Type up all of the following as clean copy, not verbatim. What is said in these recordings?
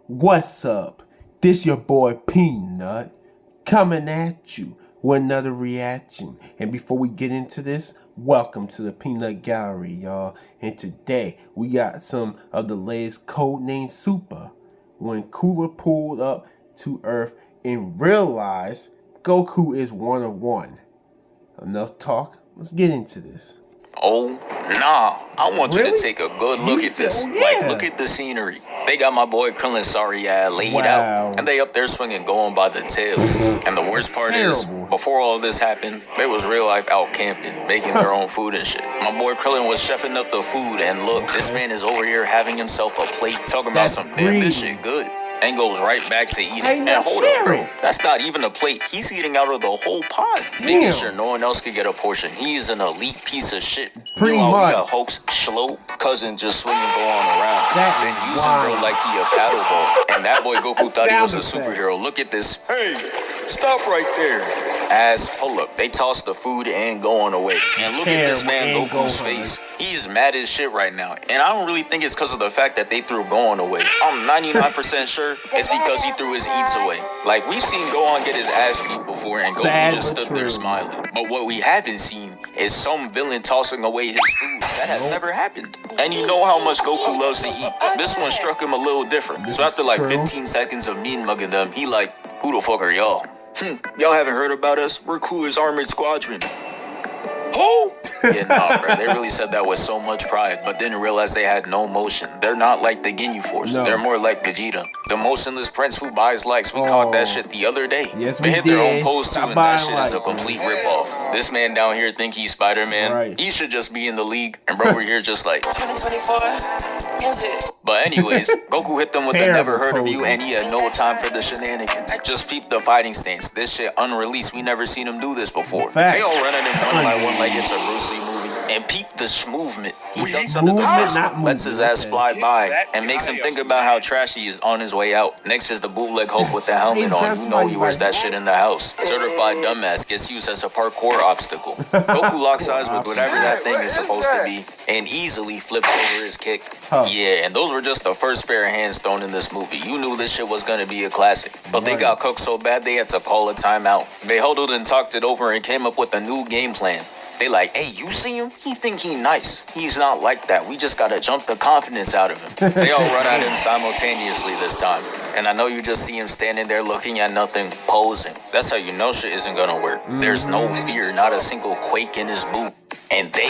What's up? This your boy Peanut coming at you with another reaction. And before we get into this, welcome to the Peanut Gallery, y'all. And today we got some of the latest codename Super when Cooler pulled up to Earth and realized Goku is one of one. Enough talk. Let's get into this. Oh, nah. I want you to take a good look at this. Like, look at the scenery. They got my boy Krillin sorry laid out. And they up there swinging, going by the tail. And the worst part is, before all this happened, they was real life out camping, making their own food and shit. My boy Krillin was chefing up the food. And look, this man is over here having himself a plate, talking about some, damn, this shit good. And goes right back to eating. And hold up, bro. That's not even a plate. He's eating out of the whole pot. Making sure no one else could get a portion. He is an elite piece of shit. Pretty much. We got Hulk's slow cousin just swinging, going around. Then using bro like he a paddle ball. And that boy Goku thought he was a superhero. Look at this. Hey, stop right there. Ass pull up. They tossed the food and going away. And look at this man Goku's face. He is mad as shit right now. And I don't really think it's because of the fact that they threw going away. I'm 99% sure it's because he threw his eats away. Like, we've seen Gohan get his ass beat before and Goku just stood there smiling. But what we haven't seen is some villain tossing away his food. That has never happened. And you know how much Goku loves to eat. This one struck him a little different. So after like 15 seconds of mean mugging them, he like, who the fuck are y'all? Y'all haven't heard about us? We're Cooler's Armored Squadron. Who? Yeah, nah, bro. They really said that with so much pride, but didn't realize they had no motion. They're not like the Ginyu Force. No. They're more like Vegeta, the motionless prince who buys likes. We caught that shit the other day. Yes, they hit their own pose too, and that shit is a complete ripoff. This man down here think he's Spider-Man. Right. He should just be in the league, and bro, we're here just like 2024. But anyways, Goku hit them with the never heard of you, and he had no time for the shenanigans. Just peep the fighting stance. This shit unreleased. We never seen him do this before. They all running in one by one like it's a Bruce Lee movie. And peep the movement. He ducks under the first one, lets his ass fly by, and makes him think about how trash he is on his way out. Next is the bootleg Hulk with the helmet on. You know he wears that shit in the house. Certified dumbass gets used as a parkour obstacle. Goku locks eyes with whatever that thing is supposed to be, and easily flips over his kick. Yeah, and those were just the first pair of hands thrown in this movie. You knew this shit was gonna be a classic. But they got cooked so bad they had to call a timeout. They huddled and talked it over and came up with a new game plan. They like, hey, you see him? He think he nice. He's not like that. We just gotta jump the confidence out of him. They all run at him simultaneously this time. And I know you just see him standing there looking at nothing, posing. That's how you know shit isn't gonna work. There's no fear, not a single quake in his boot. And they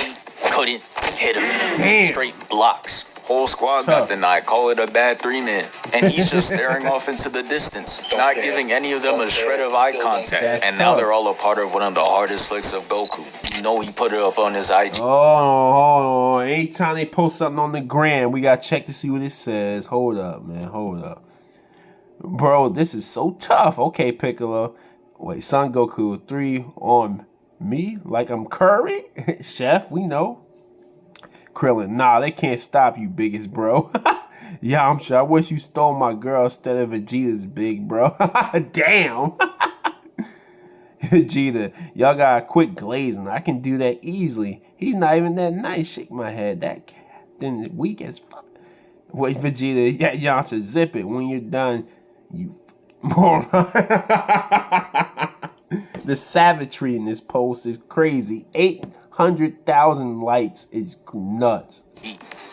couldn't hit him. Straight blocks. Whole squad got denied. Call it a bad 3-man. And he's just staring off into the distance, not giving any of them a shred of eye contact. And now they're all a part of one of the hardest flicks of Goku. You know he put it up on his IG. Oh, anytime they post something on the gram, we gotta check to see what it says. Hold up, man. Hold up. Bro, this is so tough. Okay, Piccolo. Wait, Son Goku, 3 on me? Like I'm Curry? Chef, we know. Krillin, nah, they can't stop you, biggest bro. Yeah, I'm sure. I wish you stole my girl instead of Vegeta's big bro. Damn. Vegeta, y'all got a quick glazing. I can do that easily. He's not even that nice. Shake my head. That captain weak as fuck. Wait, Vegeta, yeah, y'all should zip it. When you're done, you moron. The savagery in this post is crazy. 800,000 lights is nuts.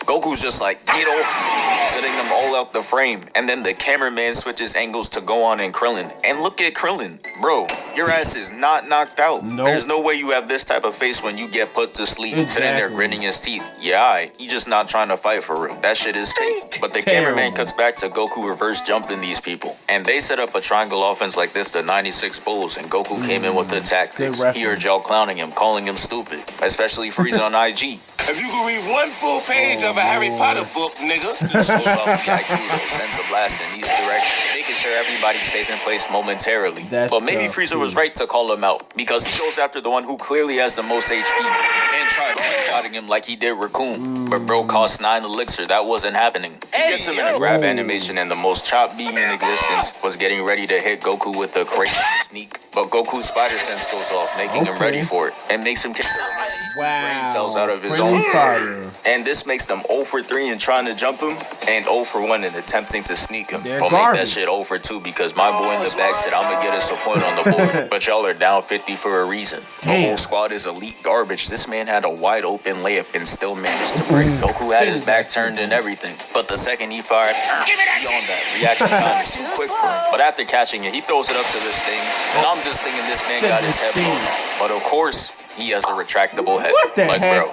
Goku's just like, get off me, setting them all out the frame. And then the cameraman switches angles to Gohan and Krillin. And look at Krillin. Bro, your ass is not knocked out. Nope. There's no way you have this type of face when you get put to sleep. Sitting there gritting his teeth. Yeah, he just not trying to fight for real. That shit is fake. But the cameraman cuts back to Goku reverse jumping these people. And they set up a triangle offense like this to 96 Bulls. And Goku came in with the tactics. He heard y'all clowning him, calling him stupid. Especially Frieza on IG. If you could read one full page of a Harry Potter book, nigga. He slows off the IQ, sends a blast in each direction, making sure everybody stays in place momentarily. But maybe Frieza was right to call him out, because he goes after the one who clearly has the most HP, and tried one-shotting him like he did Raccoon. But bro cost 9 elixir, that wasn't happening. He gets him in a grab animation, and the most chopped beam in existence was getting ready to hit Goku with a crazy sneak. But Goku's spider sense goes off, making him ready for it, and makes him kick the brain cells out of his own. And this makes them 0 for 3 in trying to jump him, and 0 for 1 in attempting to sneak him. But make that shit 0 for 2 because my boy in the back said, I'm gonna get us a point on the board. But y'all are down 50 for a reason. The whole squad is elite garbage. This man had a wide open layup and still managed to break. Goku had his back turned and everything. But the second he fired, beyond that, reaction time is too quick for him. But after catching it, he throws it up to this thing, and I'm just thinking this man got his head blown off. But of course, he has a retractable head. Like, bro,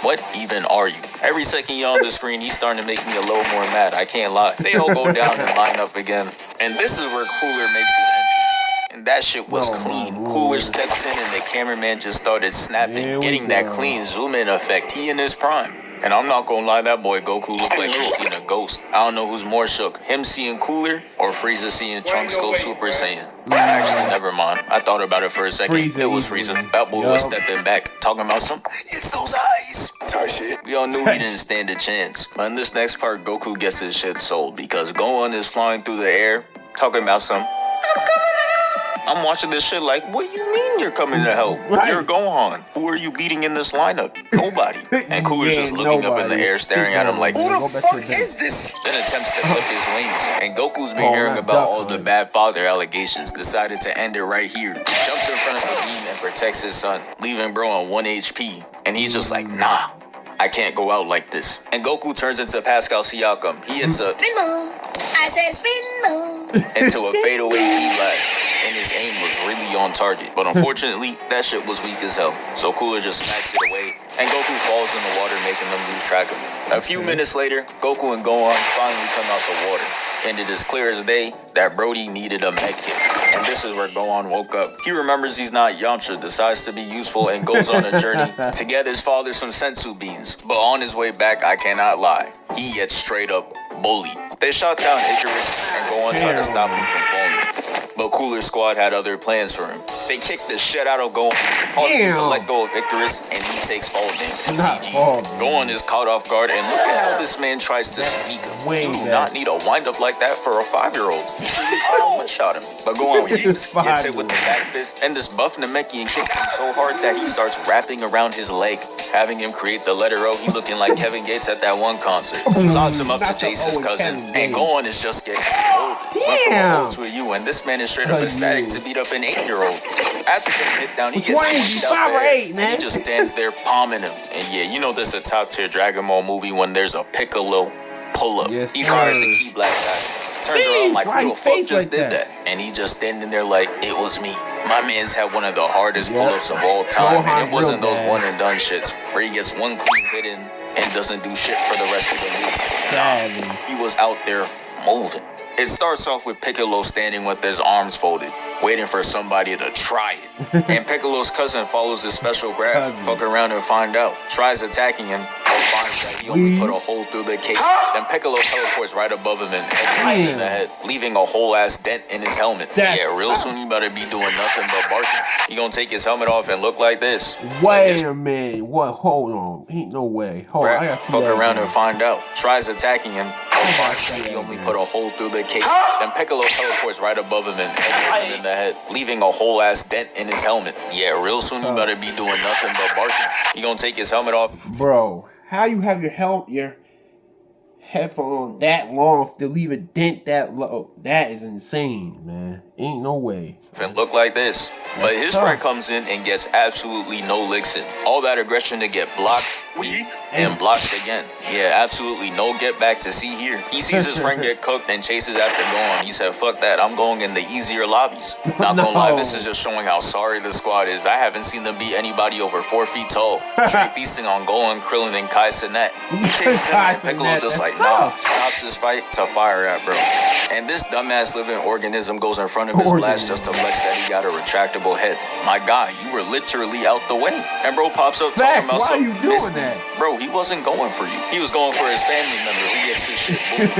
what even are you? Every second you're on the screen, he's starting to make me a little more mad. I can't lie. They all go down and line up again. And this is where Cooler makes his entrance. And that shit was clean. Cooler steps in and the cameraman just started snapping, getting that clean zoom in effect. He in his prime. And I'm not gonna lie, that boy Goku looked like he's seen a ghost. I don't know who's more shook, him seeing Cooler or Frieza seeing Trunks go Super Saiyan. Actually, never mind. I thought about it for a second. It was Frieza. That boy was stepping back, talking about it's those eyes. Type shit. We all knew he didn't stand a chance. But in this next part, Goku gets his shit sold because Gohan is flying through the air, talking about I'm watching this shit like, what do you mean you're coming to help? You're Gohan. Who are you beating in this lineup? Nobody. And Cooler's just looking up in the air, staring at him like, who the fuck is this? Then attempts to clip his wings. And Goku's been hearing about all the bad father allegations, decided to end it right here. Jumps in front of the beam and protects his son, leaving bro on 1 HP. And he's just like, nah, I can't go out like this. And Goku turns into Pascal Siakam. He hits a spin move. I said spin move. Into a fadeaway heat blast. And his aim was really on target. But unfortunately, that shit was weak as hell. So Cooler just smacks it away. And Goku falls in the water, making them lose track of him. A few minutes later, Goku and Gohan finally come out the water. And it is clear as day that Brody needed a med kit. And this is where Gohan woke up. He remembers he's not Yamcha, decides to be useful, and goes on a journey to get his father some sensu beans. But on his way back, I cannot lie, he gets straight up bullied. They shot down Icarus, and Gohan tried to stop him from falling. But Cooler's squad had other plans for him. They kicked the shit out of Gohan, causing him to let go of Icarus, and he takes fall damage. Gohan is caught off guard, and look at how this man tries to sneak him. You do not need a wind-up like that for a 5-year-old. I one-shot him. But Gohan gets hit with the back fist, and this buff Namekian kicks him so hard that he starts wrapping around his leg, having him create the letter O. He looking like Kevin Gates at that one concert. Lobs him up to Jace's cousin, and Gohan is just getting old. Went from a old to a U, and this man is straight up ecstatic to beat up an 8-year-old. After getting hit down, he gets pushed out there, and he just stands there palming him. And yeah, you know this is a top-tier Dragon Ball movie when there's a Piccolo pull-up. He fires a key black guy. Turns around like, who the fuck just did that? And he just standing there like, it was me. My man's had one of the hardest pull-ups of all time, and it wasn't those one-and-done shits where he gets one clean hit in and doesn't do shit for the rest of the movie. He was out there moving. It starts off with Piccolo standing with his arms folded, waiting for somebody to try it. And Piccolo's cousin follows his special grab, fuck around and find out. Tries attacking him, but finds that he only put a hole through the cake. Then Piccolo teleports right above him and hits him in the head, leaving a whole ass dent in his helmet. Yeah, real soon you better be doing nothing but barking. He gonna take his helmet off and look like this. Wait a minute, what? Hold on, ain't no way. Hold on, I gotta see fuck that around again. and find out. Tries attacking him, but finds that he only put a hole through the cake. Then Piccolo teleports right above him and hits him in the head, leaving a whole ass dent in his helmet. Yeah, real soon you better be doing nothing but barking. He gonna take his helmet off. Bro, how you have your headphone that long to leave a dent that low? That is insane, man. Ain't no way. And look like this. But his friend comes in and gets absolutely no licks in. All that aggression to get blocked and blocked again. Yeah, absolutely no get back to see here. He sees his friend get cooked and chases after Gohan. He said, fuck that, I'm going in the easier lobbies. Not gonna lie, this is just showing how sorry the squad is. I haven't seen them beat anybody over 4 feet tall. Straight feasting on Gohan, Krillin, and Kai Cenat. He chases him and Piccolo just like, nah, stops his fight to fire at bro. And this dumbass living organism goes in front of his blast just to flex that he got a retractable head. My guy, you were literally out the way. And bro pops up talking about why are you doing that? Bro, he wasn't going for you. He was going for his family member who gets his shit booed.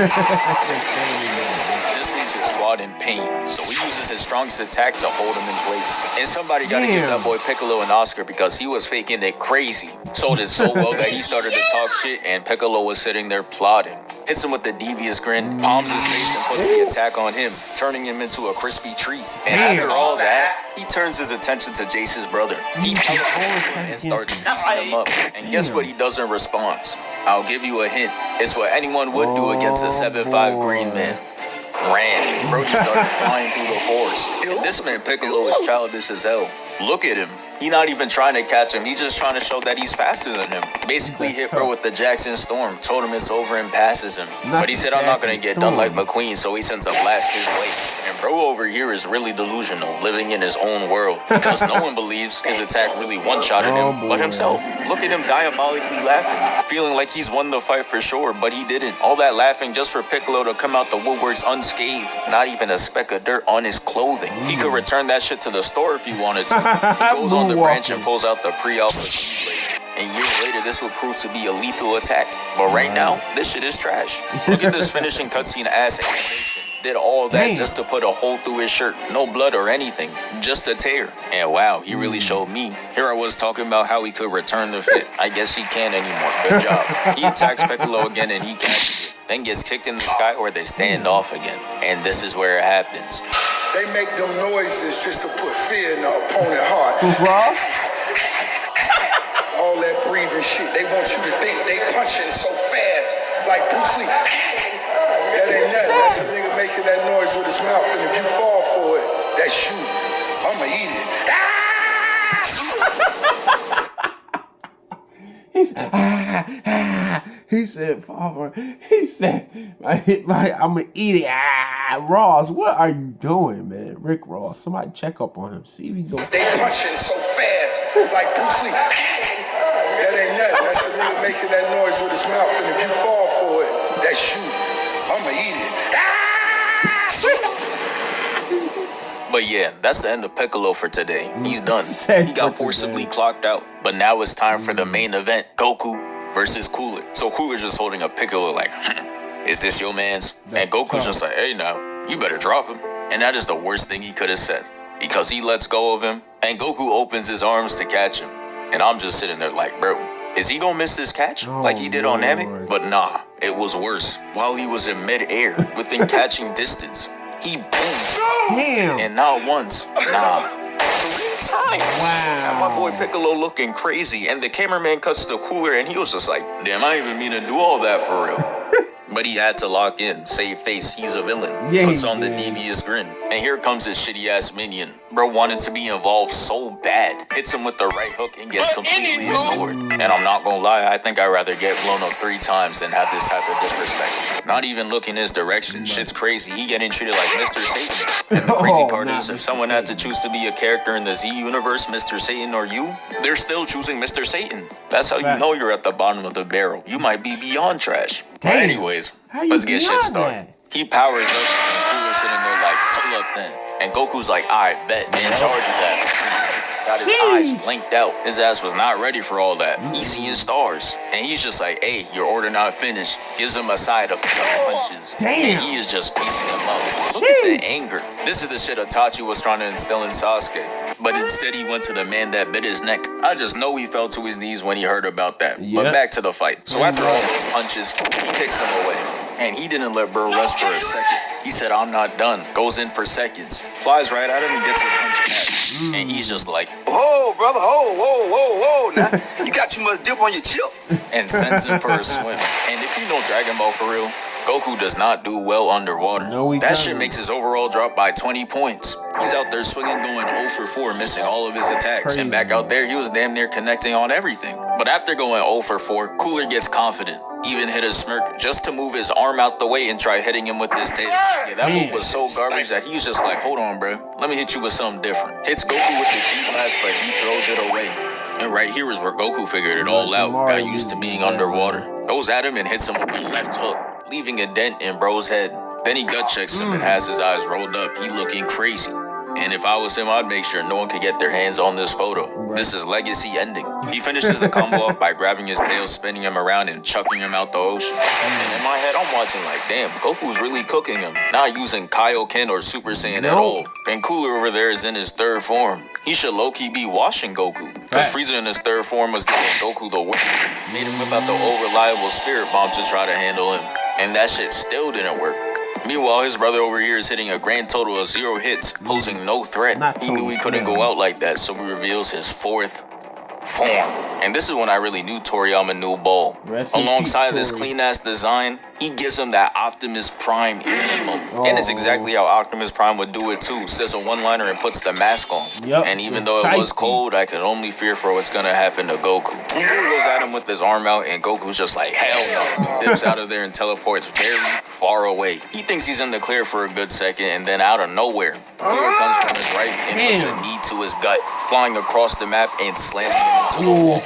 This just leaves his squad in pain. So he uses his strongest attack to hold him in place. And somebody gotta give that boy Piccolo an Oscar because he was faking it crazy. Sold it so well that he started to talk shit and Piccolo was sitting there plotting. Hits him with the devious grin, palms his face and puts the attack on him, turning him into a crispy treat. And after all that, he turns his attention to Jace's brother. He and starts beating him up. And guess what he does in response? I'll give you a hint. It's what anyone would do against a 7'5" green man. Ran. Brody started flying through the forest. This man Piccolo is childish as hell. Look at him. He not even trying to catch him. He's just trying to show that he's faster than him. Basically hit bro with the Jackson Storm. Told him it's over and passes him. But he said I'm not going to get done like McQueen, so he sends a blast his way. And bro over here is really delusional, living in his own world. Because no one believes his attack really one-shotted him, but himself. Look at him diabolically laughing. Feeling like he's won the fight for sure, but he didn't. All that laughing just for Piccolo to come out the woodworks unscathed. Not even a speck of dirt on his clothing. He could return that shit to the store if he wanted to. He goes on the branch and pulls out the pre-alpha keyblade. And years later, this would prove to be a lethal attack. But right now, this shit is trash. Look at this finishing cutscene ass animation. Did all that just to put a hole through his shirt. No blood or anything. Just a tear. And wow, he really showed me. Here I was talking about how he could return the fit. I guess he can't anymore. Good job. He attacks Piccolo again and he catches it. Then gets kicked in the sky where they stand off again. And this is where it happens. They make them noises just to put fear in the opponent's heart. All that breathing shit. They want you to think they punching so fast, like Bruce Lee. That ain't nothing. That's a nigga making that noise with his mouth. And if you fall for it, that's you. I'ma eat it. He said, Father, he said, I'm going to eat it. Ross, what are you doing, man? Rick Ross, somebody check up on him. See if he's okay. They punching so fast, like Bruce Lee. That ain't nothing. That's a nigga making that noise with his mouth. And if you fall for it, that's you. I'ma eat it. But yeah, that's the end of Piccolo for today. He's done. He got forcibly clocked out. But now it's time for the main event, Goku versus Cooler. So Cooler's just holding a Piccolo like, is this your man's? And Goku's just like, hey now, you better drop him. And that is the worst thing he could have said. Because he lets go of him, and Goku opens his arms to catch him. And I'm just sitting there like, bro, is he gonna miss this catch like he did on Namek? But nah, it was worse. While he was in mid-air, within catching distance, he boomed. And not once, nah, 3 times. Wow. And my boy Piccolo looking crazy, and the cameraman cuts to Cooler, and he was just like, damn, I didn't even mean to do all that for real. But he had to lock in, save face, he's a villain. Puts on the devious grin. And here comes his shitty ass minion. Bro wanted to be involved so bad. Hits him with the right hook and gets completely ignored. And I'm not gonna lie, I think I'd rather get blown up 3 times than have this type of disrespect. Not even looking his direction. Shit's crazy. He getting treated like Mr. Satan. And the crazy part is, if someone had to choose to be a character in the Z universe, Mr. Satan or you, they're still choosing Mr. Satan. That's how you know you're at the bottom of the barrel. You might be beyond trash. But anyways, let's get shit started. He powers up and Cooler's sitting there like, pull up then. And Goku's like, I bet, man, charges at him. Got his eyes blinked out. His ass was not ready for all that. He's seeing stars. And he's just like, hey, your order not finished. Gives him a side of punches. And he is just piecing him up. Look at the anger. This is the shit Itachi was trying to instill in Sasuke. But instead he went to the man that bit his neck. I just know he fell to his knees when he heard about that. But back to the fight. So after all those punches, he kicks him away. And he didn't let bro rest for a second. He said, I'm not done. Goes in for seconds. Flies right at him and gets his punch back. And he's just like, whoa, brother, whoa. Now, you got too much dip on your chip. And sends him for a swim. And if you know Dragon Ball for real, Goku does not do well underwater. That shit makes his overall drop by 20 points. He's out there swinging, going 0 for 4, missing all of his attacks. And back out there, he was damn near connecting on everything. But after going 0 for 4, Cooler gets confident. Even hit a smirk just to move his arm out the way and try hitting him with this tail. Yeah, that move was so garbage that he was just like, hold on, bro. Let me hit you with something different. Hits Goku with the G-Blast, but he throws it away. And right here is where Goku figured it all out. Got used to being underwater. Goes at him and hits him with the left hook, leaving a dent in bro's head. Then he gut checks him and has his eyes rolled up. He looking crazy. And if I was him, I'd make sure no one could get their hands on this photo. This is legacy ending. He finishes the combo off by grabbing his tail, spinning him around, and chucking him out the ocean. And in my head, I'm watching like, damn, Goku's really cooking him. Not using Kaioken or Super Saiyan at all. And Cooler over there is in his third form. He should low-key be washing Goku. Because Frieza in his third form was giving Goku the whip. Made him whip out the old reliable spirit bomb to try to handle him. And that shit still didn't work. Meanwhile, his brother over here is hitting a grand total of 0 hits, posing no threat. He knew he couldn't go out like that, so he reveals his fourth form. And this is when I really knew Toriyama knew ball. Alongside this clean-ass design, he gives him that Optimus Prime emote. And it's exactly how Optimus Prime would do it too. Says a one-liner and puts the mask on. And even though it was cold, I could only fear for what's gonna happen to Goku. He goes at him with his arm out, and Goku's just like, hell no. Dips out of there and teleports very far away. He thinks he's in the clear for a good second, and then out of nowhere, Clear comes from his right and puts a knee to his gut, flying across the map and slamming him into the wall,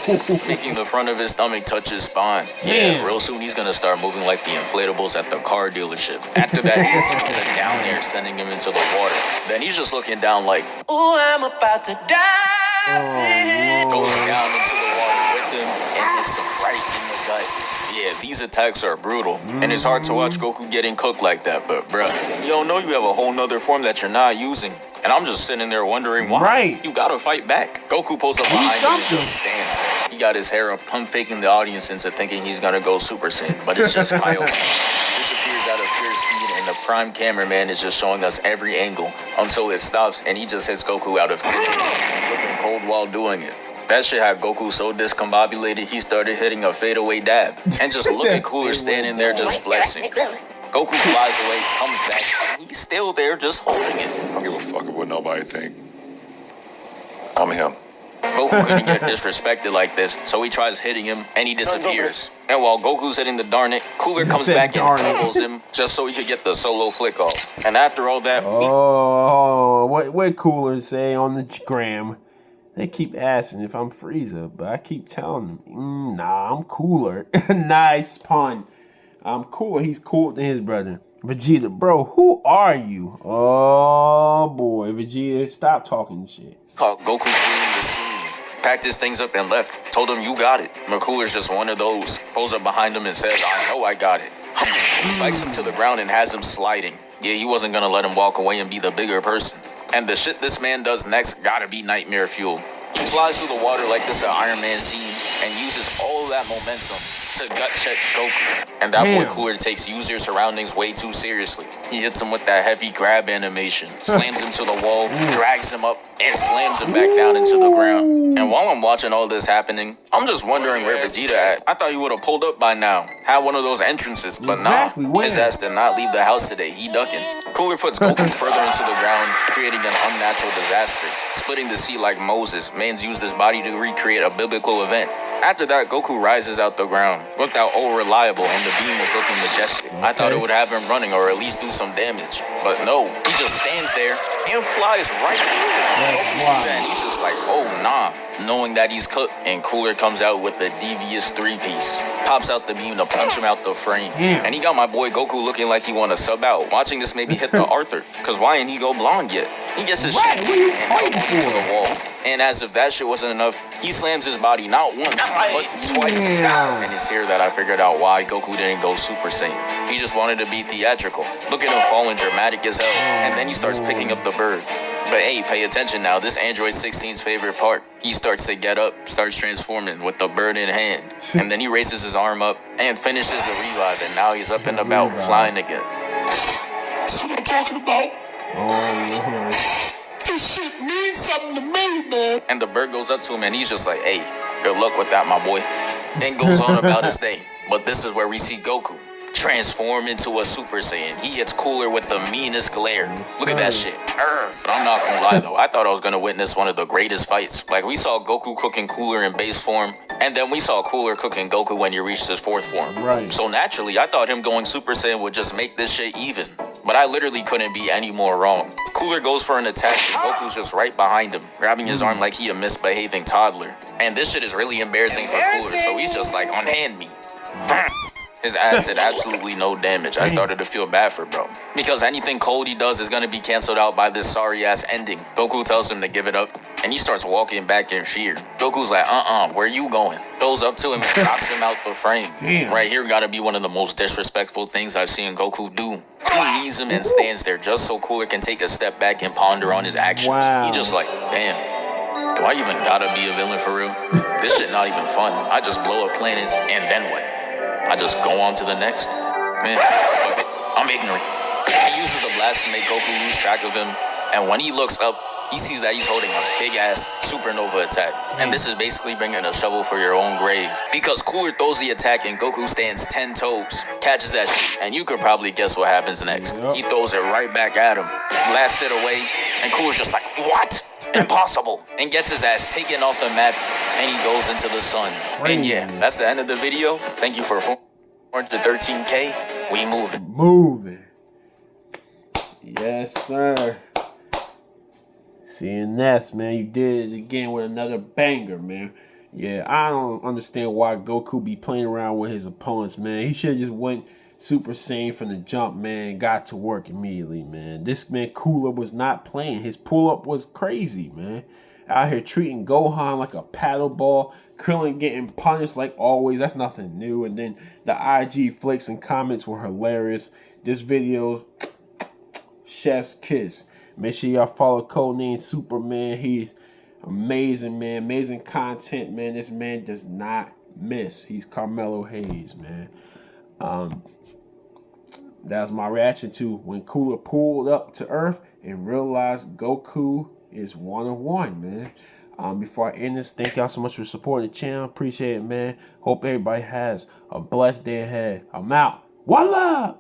making the front of his stomach touch his spine. Yeah, real soon he's gonna start moving like the inflatables at the car dealership. After that, he hits him with a down air, sending him into the water. Then he's just looking down like, ooh, I'm about to die. Goes down into the water with him and hits him right in the gut. Yeah, these attacks are brutal, and it's hard to watch Goku getting cooked like that, but bruh, you don't know you have a whole nother form that you're not using. And I'm just sitting there wondering why. You gotta fight back. Goku pulls up behind him and just stands there. He got his hair up, pump faking the audience into thinking he's gonna go Super Saiyan, but it's just Kaioken. Disappears out of pure speed, and the prime cameraman is just showing us every angle until it stops, and he just hits Goku out of thinking, looking cold while doing it. That shit had Goku so discombobulated, he started hitting a fadeaway dab. And just look at Cooler standing there just flexing. Goku flies away, comes back, and he's still there just holding it. I don't give a fuck what nobody think. I'm him. Goku couldn't get disrespected like this, so he tries hitting him, and he disappears. And while Goku's hitting the darn it, Cooler comes back and tumbles him just so he could get the solo flick off. And after all that, what Cooler say on the gram? They keep asking if I'm Frieza, but I keep telling them, nah, I'm cooler. Nice pun. I'm cooler. He's cooler than his brother. Vegeta, bro, who are you? Oh, boy. Vegeta, stop talking shit. Goku fleeing the scene. Packed his things up and left. Told him, you got it. McCooler's just one of those. Pulls up behind him and says, I know I got it. Spikes him to the ground and has him sliding. Yeah, he wasn't going to let him walk away and be the bigger person. And the shit this man does next gotta be nightmare fuel. He flies through the water like this an Iron Man scene and uses all of that momentum to gut check Goku. And that boy Cooler takes use your surroundings way too seriously. He hits him with that heavy grab animation, slams him to the wall, drags him up, and slams him back down into the ground. And while I'm watching all this happening, I'm just wondering where Vegeta at. I thought he would have pulled up by now, had one of those entrances, but nah. His ass did not leave the house today. He ducking. Cooler puts Goku further into the ground, creating an unnatural disaster. Splitting the sea like Moses, man's used his body to recreate a biblical event. After that, Goku rises out the ground. Looked out reliable, and the beam was looking majestic. I thought it would have him running or at least do some damage. But no, he just stands there and flies right through it. Goku sees that and he's just like, oh nah. Knowing that he's cooked, and Cooler comes out with a devious 3-piece. Pops out the beam to punch him out the frame. And he got my boy Goku looking like he want to sub out. Watching this maybe hit the Arthur, cause why ain't he go blonde yet? He gets his shit and elbows into the wall. And as if that shit wasn't enough, he slams his body not once, but twice. And it's here that I figured out why Goku didn't go Super Saiyan. He just wanted to be theatrical. Look at him falling dramatic as hell, and then he starts picking up the bird. But hey, pay attention now, this Android 16's favorite part. He starts to get up, starts transforming with the bird in hand. And then he raises his arm up and finishes the revive, and now he's up and about, flying again. That's what I'm talking about. This shit means something to me, man. And the bird goes up to him and he's just like, hey, good luck with that, my boy. And goes on about his day. But this is where we see Goku transform into a Super Saiyan. He hits Cooler with the meanest glare. Look at that shit. But I'm not gonna lie though, I thought I was gonna witness one of the greatest fights. Like we saw Goku cooking Cooler in base form, and then we saw Cooler cooking Goku when he reached his 4th form. So naturally, I thought him going Super Saiyan would just make this shit even. But I literally couldn't be any more wrong. Cooler goes for an attack, and Goku's just right behind him, grabbing his arm like he a misbehaving toddler. And this shit is really embarrassing for Cooler, so he's just like, unhand me. His ass did absolutely no damage. I started to feel bad for bro. Because anything cold he does is gonna be canceled out by this sorry-ass ending. Goku tells him to give it up, and he starts walking back in fear. Goku's like, where you going? Goes up to him and knocks him out the frame. Damn. Right here gotta be one of the most disrespectful things I've seen Goku do. He knees him and stands there just so Cooler can take a step back and ponder on his actions. Wow. He just like, damn, do I even gotta be a villain for real? This shit not even fun. I just blow up planets, and then what? I just go on to the next? Man, fuck it. I'm ignorant. He uses the blast to make Goku lose track of him, and when he looks up, he sees that he's holding a big-ass supernova attack. And this is basically bringing a shovel for your own grave. Because Cooler throws the attack and Goku stands 10 toes, catches that shit, and you could probably guess what happens next. He throws it right back at him, blasts it away, and Cooler's just like, what? Impossible. And gets his ass taken off the map, and he goes into the sun. And yeah, that's the end of the video. Thank you for 413K. We moving. Moving. Yes, sir. Seeing this, man, you did it again with another banger, man. Yeah, I don't understand why Goku be playing around with his opponents, man. He should have just went Super Saiyan from the jump, man. Got to work immediately, man. This man Cooler was not playing. His pull-up was crazy, man. Out here treating Gohan like a paddle ball. Krillin getting punished like always. That's nothing new. And then the IG flicks and comments were hilarious. This video, chef's kiss. Make sure y'all follow Codename Superman. He's amazing, man. Amazing content, man. This man does not miss. He's Carmelo Hayes, man. That was my reaction to when Cooler pulled up to Earth and realized Goku is 1-on-1, man. Before I end this, thank y'all so much for supporting the channel. Appreciate it, man. Hope everybody has a blessed day ahead. I'm out. One love.